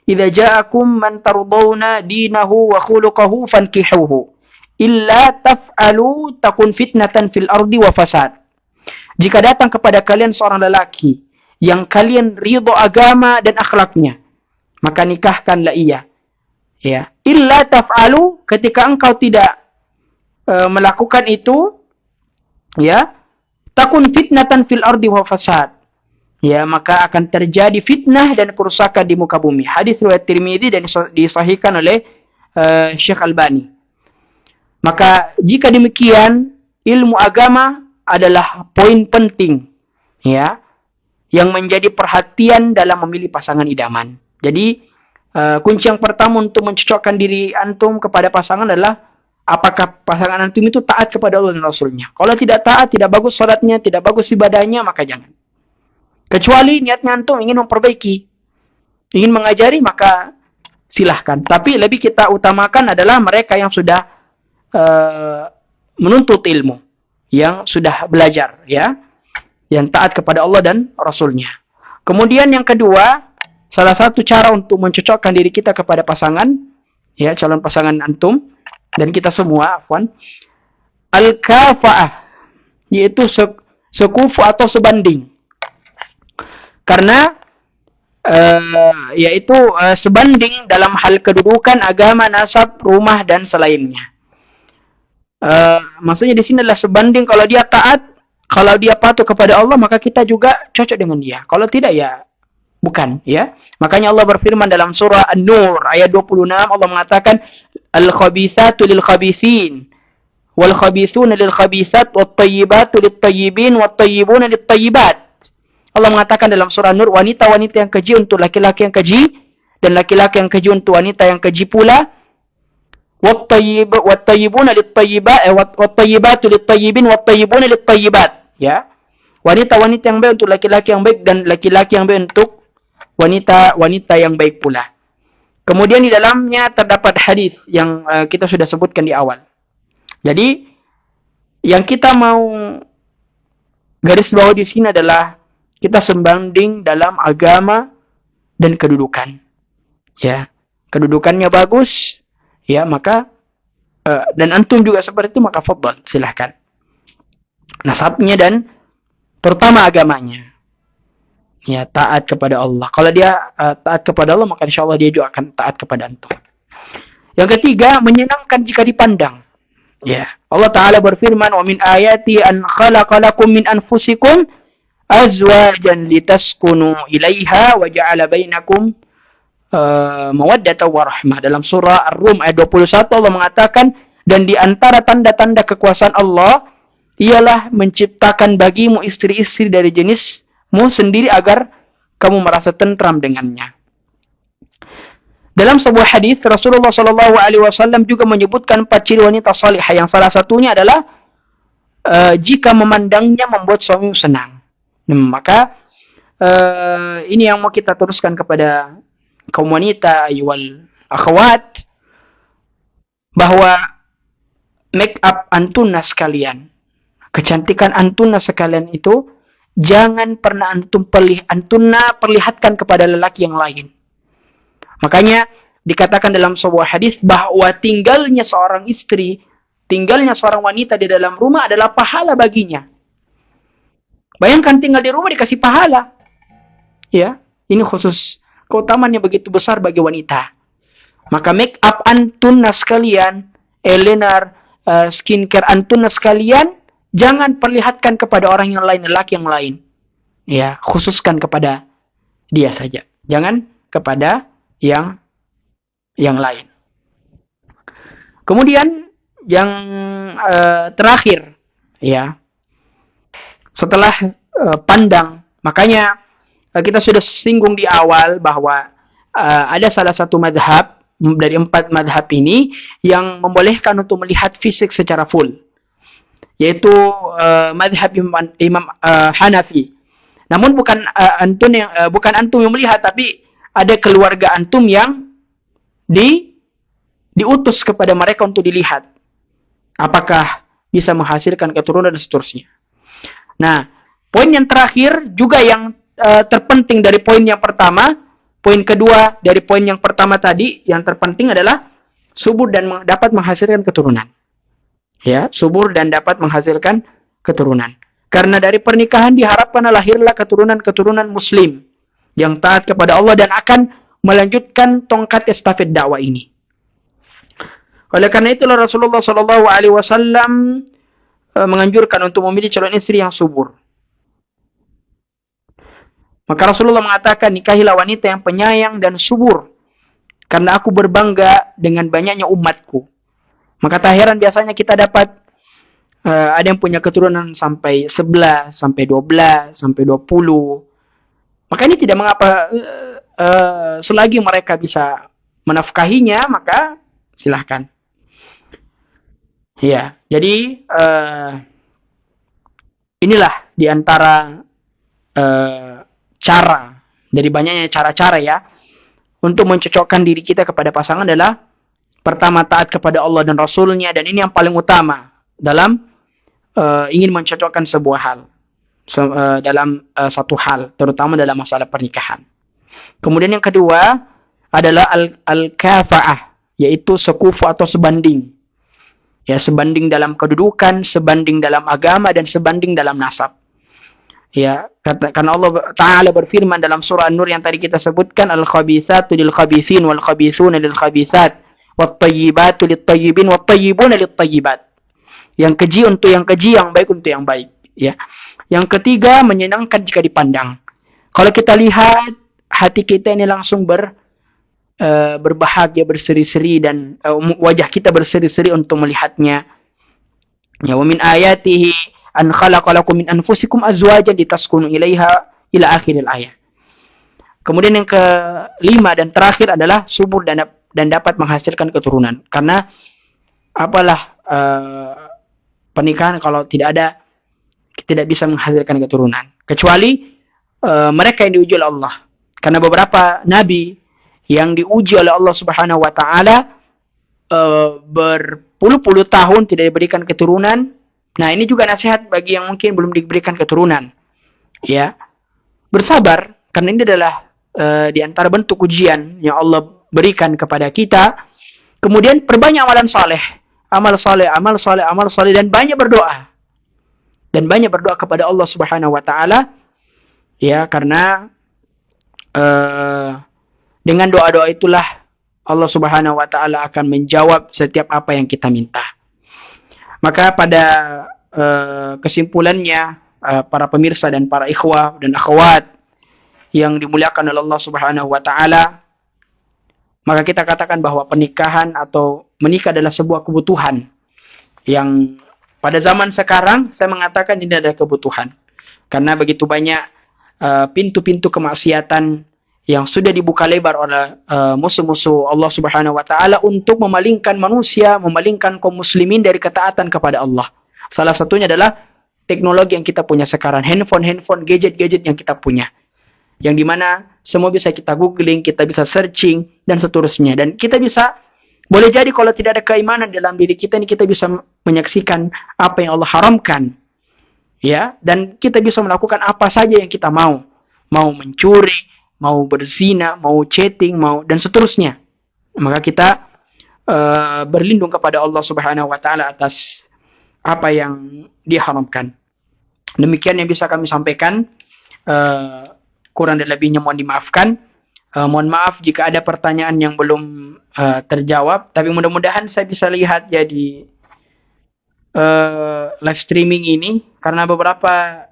"Idza ja'akum man tardawna dinahu wa khuluquhu fankihuhu. Illa taf'alu takun fitnatan fil ardi wa fasad." Jika datang kepada kalian seorang lelaki yang kalian ridho agama dan akhlaknya, maka nikahkanlah ia. Ya, illa taf'alu, ketika engkau tidak melakukan itu, ya, takun fitnatan fil ardi wa fasad. Ya, maka akan terjadi fitnah dan kerusakan di muka bumi. Hadis riwayat Tirmidzi dan disahihkan oleh Syekh Albani. Maka jika demikian, ilmu agama adalah poin penting, ya, yang menjadi perhatian dalam memilih pasangan idaman. Jadi kunci yang pertama untuk mencocokkan diri antum kepada pasangan adalah apakah pasangan antum itu taat kepada Allah dan Rasulnya. Kalau tidak taat, tidak bagus salatnya, tidak bagus ibadahnya, maka jangan. Kecuali niatnya antum ingin memperbaiki, ingin mengajari, maka silahkan. Tapi lebih kita utamakan adalah mereka yang sudah menuntut ilmu, yang sudah belajar, ya, yang taat kepada Allah dan Rasulnya. Kemudian yang kedua, salah satu cara untuk mencocokkan diri kita kepada pasangan, ya, calon pasangan antum dan kita semua, afwan, al-kafa'ah, yaitu sekufu atau sebanding. Karena yaitu sebanding dalam hal kedudukan, agama, nasab, rumah, dan selainnya. Maksudnya di sini adalah sebanding. Kalau dia taat, kalau dia patuh kepada Allah, maka kita juga cocok dengan dia. Kalau tidak, ya bukan, ya. Makanya Allah berfirman dalam surah An-Nur ayat 26, Allah mengatakan, "Al-khabithatu lil-khabithin, wal-khabithuna lil-khabithat, wat-tayyibatu lit-tayyibin, wat-tayyibuna lit-tayyibat." Allah mengatakan dalam surah An-Nur, wanita-wanita yang keji untuk laki-laki yang keji, dan laki-laki yang keji untuk wanita yang keji pula. Wat-tayyibuna lit-tayyibat, wat-tayyibatu lit-tayyibin, wat-tayyibuna lit-tayyibat. Ya. Wanita-wanita yang baik untuk laki-laki yang baik, dan laki-laki yang baik untuk wanita-wanita yang baik pula. Kemudian di dalamnya terdapat hadis yang kita sudah sebutkan di awal. Jadi yang kita mau garis bawah di sini adalah kita sebanding dalam agama dan kedudukan. Ya, kedudukannya bagus, ya maka dan antum juga seperti itu, maka fadhal, silahkan. Nasabnya dan terutama agamanya. Ya, taat kepada Allah. Kalau dia taat kepada Allah, maka insya Allah dia juga akan taat kepada antum. Yang ketiga, menyenangkan jika dipandang. Ya, Allah Ta'ala berfirman, wa min ayati an khalaqalakum min anfusikum azwajan litaskunu ilaiha wa ja'ala bainakum mawaddatan wa rahmah. Dalam surah Ar-Rum ayat 21 Allah mengatakan, dan di antara tanda-tanda kekuasaan Allah ialah menciptakan bagimu istri-istri dari jenismu sendiri agar kamu merasa tentram dengannya. Dalam sebuah hadis Rasulullah SAW juga menyebutkan 4 ciri wanita salihah, yang salah satunya adalah jika memandangnya membuat suami senang. Maka ini yang mau kita teruskan kepada kaum wanita, ayyuhal akhwat, bahwa make up antuna sekalian, kecantikan antuna sekalian itu jangan pernah antuna perlihatkan kepada lelaki yang lain. Makanya dikatakan dalam sebuah hadis bahwa tinggalnya seorang istri, tinggalnya seorang wanita di dalam rumah adalah pahala baginya. Bayangkan tinggal di rumah dikasih pahala. Ya, ini khusus keutamaannya begitu besar bagi wanita. Maka make up antuna sekalian, eyeliner, skincare antuna sekalian, jangan perlihatkan kepada orang yang lain, lelaki yang lain. Ya, khususkan kepada dia saja. Jangan kepada yang lain. Kemudian yang terakhir, ya, setelah pandang, makanya kita sudah singgung di awal bahwa ada salah satu madhab dari 4 madhab ini yang membolehkan untuk melihat fisik secara full, yaitu madhab Imam Hanafi. Namun bukan antum yang melihat, tapi ada keluarga antum yang diutus kepada mereka untuk dilihat apakah bisa menghasilkan keturunan dan seterusnya. Nah, poin yang terakhir juga yang terpenting dari poin yang pertama, poin kedua dari poin yang pertama tadi, yang terpenting adalah subur dan dapat menghasilkan keturunan. Ya, subur dan dapat menghasilkan keturunan. Karena dari pernikahan diharapkan lahirlah keturunan-keturunan muslim yang taat kepada Allah dan akan melanjutkan tongkat estafet dakwah ini. Oleh karena itulah Rasulullah SAW menganjurkan untuk memilih calon istri yang subur. Maka Rasulullah mengatakan, nikahilah wanita yang penyayang dan subur, karena aku berbangga dengan banyaknya umatku. Maka tak heran biasanya kita dapat ada yang punya keturunan sampai 11, sampai 12, sampai 20. Maka ini tidak mengapa, selagi mereka bisa menafkahinya, maka silahkan. Ya, jadi inilah diantara cara, dari banyaknya cara-cara ya, untuk mencocokkan diri kita kepada pasangan adalah pertama taat kepada Allah dan Rasulnya, dan ini yang paling utama dalam ingin mencocokkan sebuah hal. Dalam satu hal, terutama dalam masalah pernikahan. Kemudian yang kedua adalah al-kafa'ah, yaitu sekufu atau sebanding. Ya, sebanding dalam kedudukan, sebanding dalam agama, dan sebanding dalam nasab. Ya, karena Allah Ta'ala berfirman dalam surah An-Nur yang tadi kita sebutkan, al-khabithatu lil-khabithin wal-khabithuna lil-khabithat wat-tayyibatu lit-tayyibin wat-tayyibuna lit-tayyibat. Yang keji untuk yang keji, yang baik untuk yang baik. Ya. Yang ketiga, menyenangkan jika dipandang. Kalau kita lihat, hati kita ini langsung berbahagia, berseri-seri, dan wajah kita berseri-seri untuk melihatnya. Ya, wa min ayatihi an khalaqalakum min anfusikum azwajan litaskunu ilaiha ila akhiril ayat. Kemudian yang kelima dan terakhir adalah subur dan dapat menghasilkan keturunan. Karena apalah pernikahan kalau tidak bisa menghasilkan keturunan, kecuali mereka yang diuji oleh Allah. Karena beberapa nabi yang diuji oleh Allah Subhanahu wa taala berpuluh-puluh tahun tidak diberikan keturunan. Nah, ini juga nasihat bagi yang mungkin belum diberikan keturunan. Ya, bersabar karena ini adalah di antara bentuk ujian yang Allah berikan kepada kita. Kemudian perbanyak amalan saleh, amal saleh, amal saleh, amal saleh, dan banyak berdoa. Dan banyak berdoa kepada Allah Subhanahu wa taala, ya, karena dengan doa-doa itulah Allah Subhanahu wa taala akan menjawab setiap apa yang kita minta. Maka pada kesimpulannya, para pemirsa dan para ikhwah dan akhwat yang dimuliakan oleh Allah Subhanahu wa taala, maka kita katakan bahwa pernikahan atau menikah adalah sebuah kebutuhan yang pada zaman sekarang saya mengatakan ini adalah kebutuhan. Karena begitu banyak pintu-pintu kemaksiatan yang sudah dibuka lebar oleh musuh-musuh Allah Subhanahu wa taala untuk memalingkan manusia, memalingkan kaum muslimin dari ketaatan kepada Allah. Salah satunya adalah teknologi yang kita punya sekarang, handphone, gadget-gadget yang kita punya. Yang dimana semua bisa kita googling, kita bisa searching, dan seterusnya. Dan kita bisa, boleh jadi kalau tidak ada keimanan dalam diri kita ini, kita bisa menyaksikan apa yang Allah haramkan. Ya, dan kita bisa melakukan apa saja yang kita mau. Mau mencuri, mau berzina, mau chatting, mau, dan seterusnya. Maka kita berlindung kepada Allah Subhanahu wa taala atas apa yang diharamkan. Demikian yang bisa kami sampaikan. Kurang dan lebihnya mohon dimaafkan. Mohon maaf jika ada pertanyaan yang belum terjawab, tapi mudah-mudahan saya bisa lihat ya di live streaming ini, karena beberapa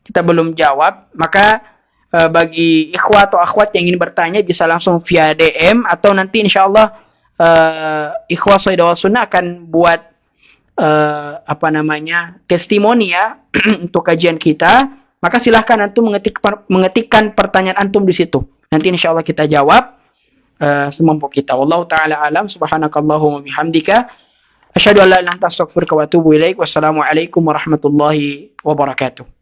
kita belum jawab. Maka bagi ikhwah atau akhwat yang ingin bertanya bisa langsung via DM, atau nanti insyaallah ikhwah Shahidawal Sunnah akan buat testimoni ya untuk kajian kita. Maka silahkan antum mengetikkan pertanyaan antum di situ. Nanti insyaallah kita jawab semampu kita. Wallahu taala alam. Subhanakallahumma bihamdika asyhadu an la ilaha illa anta astaghfiruka wa atubu ilaik. Wassalamualaikum warahmatullahi wabarakatuh.